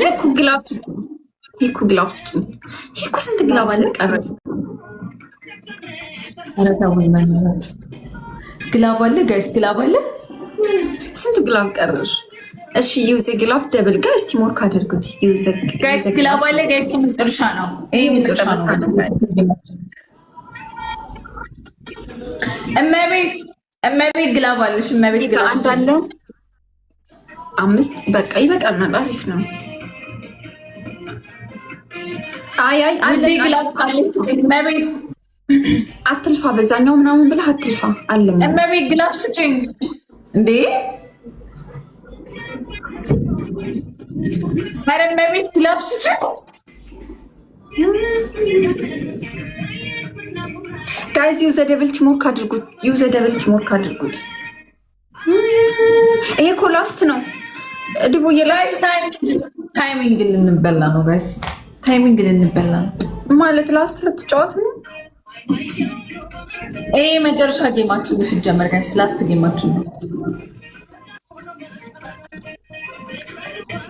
እኮ ግላፍ እኮ ግላፍ ስጭኝ እኮ ስንት ግላፍ አለ ቀረ? ኧረ ተውኝ በእናታችሁ። ግላፍ አለ ጋይስ፣ ግላፍ አለ። ስንት ግላፍ ቀረሽ? እሺ ዩዘ ግላፍ ደብል ጋይስ ቲሞርክ አድርጉት። ዩዘ ጋይስ ግላፍ አለ ጋይስ። መጨረሻ ነው ይሄ መጨረሻ ነው። እመቤት ግላፍ አለሽ? እመቤት ግላፍ አንድ አለ። 5 በቃ ይበቃናል። አሪፍ ነው። አይ ውዴ ግላፍ አለች እመቤት። አትልፋ፣ በዛኛው ምናምን ብለህ አትልፋ አለኝ። እመቤት ግላፍ ስጭኝ እንዴ! ኧረ እመቤት ግላፍ ስጭኝ ጋይዝ። ዩዘ ደብል ቲሞርክ አድርጉት። ዩዘ ደብል ቲሞርክ አድርጉት። ይሄ እኮ ላስት ነው። ድቦ ታይሚንግ ልንበላ ነው ጋይስ፣ ታይሚንግ ልንበላ ነው ማለት ላስት ልትጫወት ነው። ይሄ መጨረሻ ጌማችን ነው ሲጀመር ጋይስ፣ ላስት ጌማችን ነው።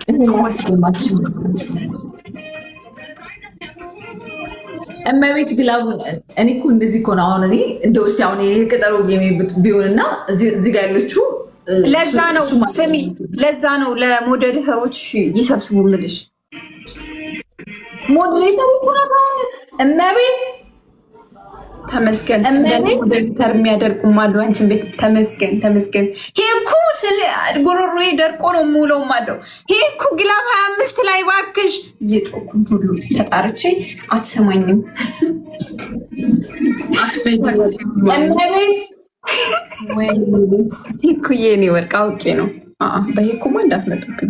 ይሄ ላስት ጌማችን ነው። እመቤት ግላቡን እኔ እኮ እንደዚህ እኮ ነው። አሁን እኔ እንደ ውስጥ አሁን የቅጠሩ ጌም ቢሆንና እዚህ ጋር ያለችው ለዛ ነው ስሚ፣ ለዛ ነው ለሞዴሬተሮች ይሰብስቡ ምልሽ። ሞዴሬተር እኮ ነው እመቤት። ተመስገን ሞዴሬተር የሚያደርጉ ማለው አንቺን ቤት ተመስገን ተመስገን። ይሄ እኮ ስለ ጉሮሮዬ ደርቆ ነው የምውለው ማለው። ይሄ እኮ ግላብ 25 ላይ ባክሽ እየጮኩ ሁሉ ተጣርቼ አትሰማኝም እመቤት። ወይ እኮ የኔ ወርቅ አውቄ ነው። በሄኩማ እንዳትመጡብኝ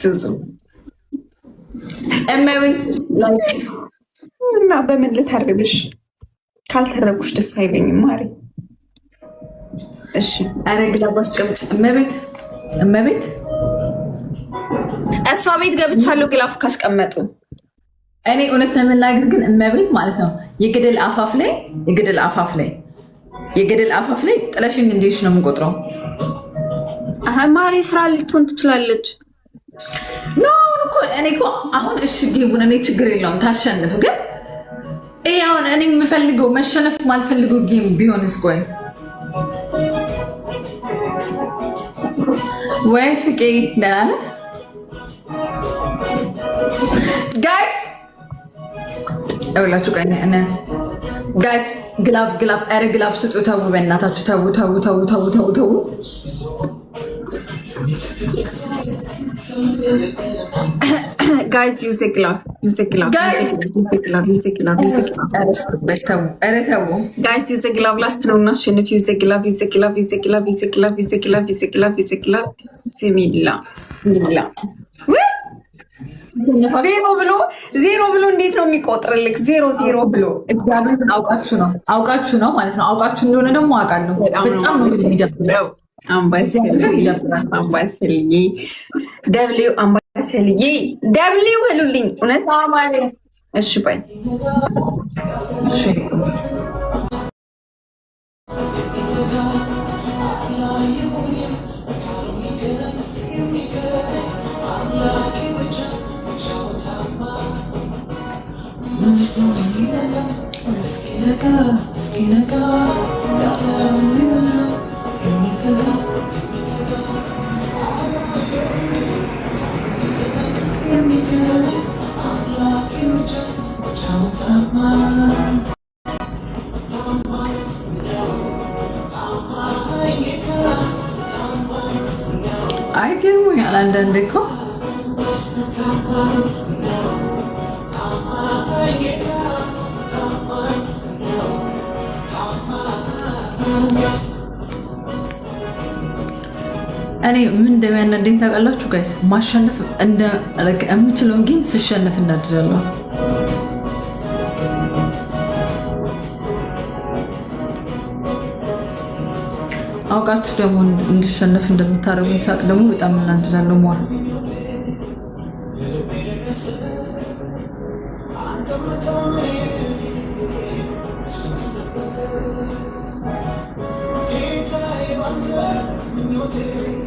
ዙዙ እመቤት እና በምን ልተርብሽ? ካልተረቡሽ ደስ አይለኝም ማሪ። እሺ ኧረ ግላብ አስቀምጭ እመቤት። እመቤት እሷ ቤት ገብቻለሁ ግላፍ ካስቀመጡ። እኔ እውነት ለመናገር ግን እመቤት ማለት ነው የገደል አፋፍ ላይ የገደል አፋፍ ላይ ጥለሽኝ እንዴሽ ነው የምቆጥረው። ማሪ ስራ ልትሆን ትችላለች። ኖ እኮ እኔ እኮ አሁን እሺ ጌቡን እኔ ችግር የለውም ታሸንፍ። ግን ይሄ አሁን እኔ የምፈልገው መሸነፍ ማልፈልገው ጌም ቢሆንስ? ቆይ ወይ ፍቄ ደህና ነህ ጋይስ? እውላችሁ ቀኝ እነ ጋይስ ግላፍ ኧረ ግላፍ ስጡ። ተው በእናታችሁ ተው። ጋይዝ ዩዘ ግላፍ ጋይዝ ዩዘ ግላፍ ላስት ነው እና አሸንፍ። ዩዘ ግላፍ ስሚላ ዜሮ ብሎ እንዴት ነው የሚቆጥርልክ? 0 ብሎ አውቃችሁ ነው ማለት ነው። አውቃችሁ እንደሆነ ደግሞ አውቃለሁ። በጣም ነው የሚደብረው። አምባሰልዬ ደብሊው አምባሰልዬ ደብሊው በሉልኝ። እውነት እሺ ባይ አይገርሙኛል አንዳንዴ እኮ እኔ ምን እንደሚያናደኝ ታውቃላችሁ ጋይስ? ማሸነፍ እንደ የምችለውን ጌም ስሸነፍ እናድዳለሁ። አውቃችሁ ደግሞ እንድሸነፍ እንደምታደርጉኝ ሳቅ ደግሞ በጣም እናድዳለሁ። ሟል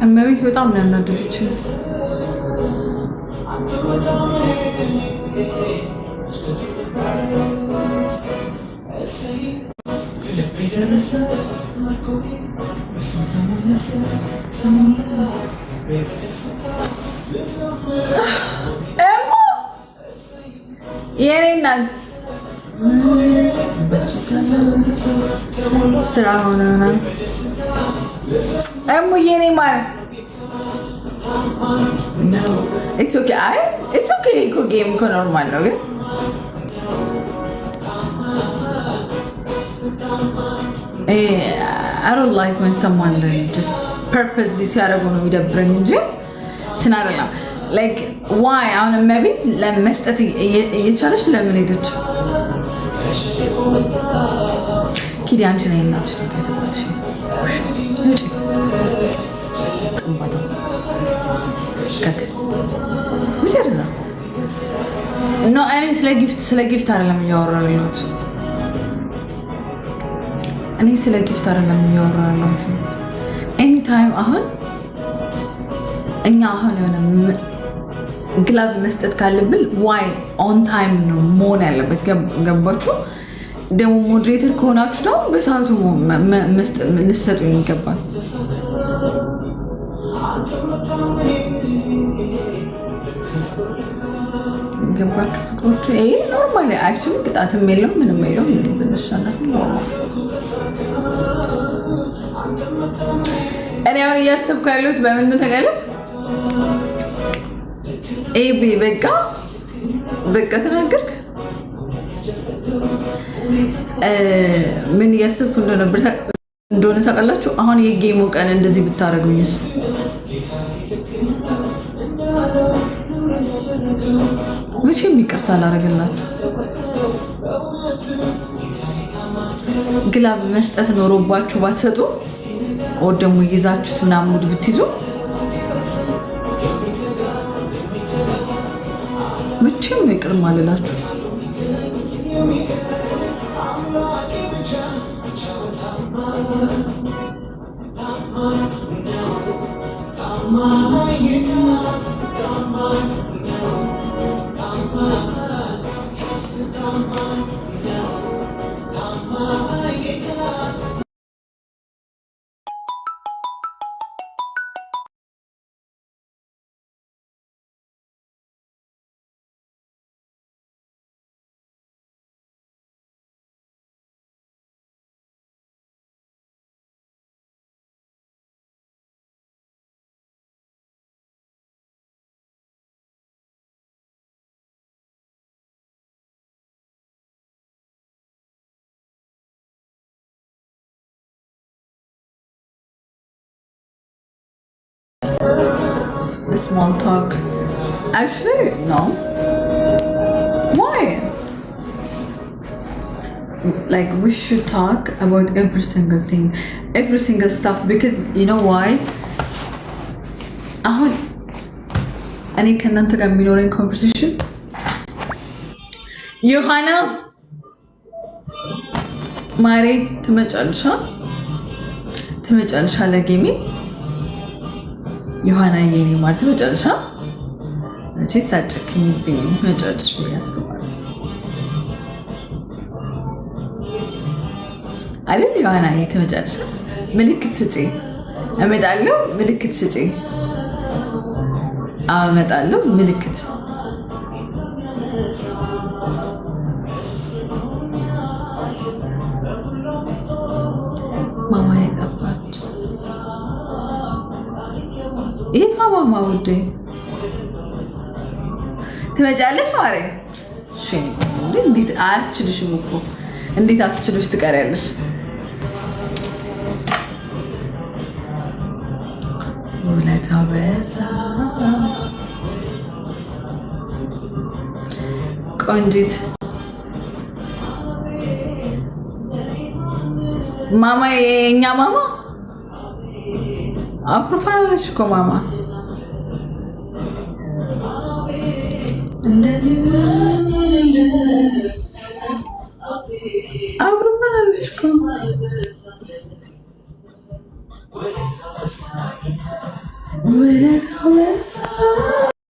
እመቤት በጣም ነው ያናደደችኝ። የኔ እናት ስራ ሆነ እሙ የኔ ማር ኢትስ ኦኬ። አይ ኢትስ ኦኬ እኮ ጌም እኮ ኖርማል ነው ግን I don't like when someone just purposely ሲያደርጉ ነው የሚደብረኝ እንጂ እንትን አይደለም። like why አሁን maybe ለመስጠት እየቻለች ለምን ሄደች? ኪዲ አንቺ ነኝ እናትሽ ነው ከተባለሽ እንጂ ምንድነው? ኖ እኔ ስለ ጊፍት አይደለም እያወራሁ ያለሁት። እኔ ስለ ጊፍት አይደለም እያወራሁ ያለሁት። ኤኒ ታይም አሁን እኛ አሁን የሆነ ግላቭ መስጠት ካለብን ዋይ ኦን ታይም ነው መሆን ያለበት። ገባችሁ? ደግሞ ሞዴሬተር ከሆናችሁ ደግሞ በሰዓቱ ልትሰጡኝ ይገባል። ገባችሁ ፍቅሮች? ይሄ ኖርማሊ አክቹዋሊ ቅጣትም የለውም ምንም የለውም። ብንሻላት እኔ አሁን እያሰብኩ ያለሁት በምን ተቀለ ኤቢ በቃ ተናገርክ። ምን እያሰብኩ እንደሆነ ታውቃላችሁ? አሁን የጌሙ ቀን እንደዚህ ብታረጉኝስ? መቼም ይቅርታ አላረግላችሁ። ግላብ መስጠት ኖሮባችሁ ባትሰጡ ወደ ደግሞ ይዛችሁት ምናምን ሙድ ብትይዙ መቼም ይቅር ማለላችሁ። Small talk. Actually, no. Why? Like we should talk about every single thing, every single stuff, because you know why? I cannot get me in conversation. Johanna, Mari, ትመጫለሻ ለጌሜ ዮሐና የኔ ማር ትመጫለሻ። እቺ ሳጨክኝብኝ ትመጫለሽ ብዬ አስባለሁ አይደል? ዮሐና ትመጫለሻ። ምልክት ስጪ። እመጣለሁ። ምልክት ስጪ። እመጣለሁ። ምልክት ማማ የጠፋች የት ማማ ውዴ ትመጫለሽ ማርያም? እሺ እንዴት አያስችልሽም እኮ እንዴት አስችልሽ ትቀሪያለሽ? ውለታ በዛ ቆንጂት ማማ የኛ ማማ አኩርፋለች እኮ ማማ እንደዚህ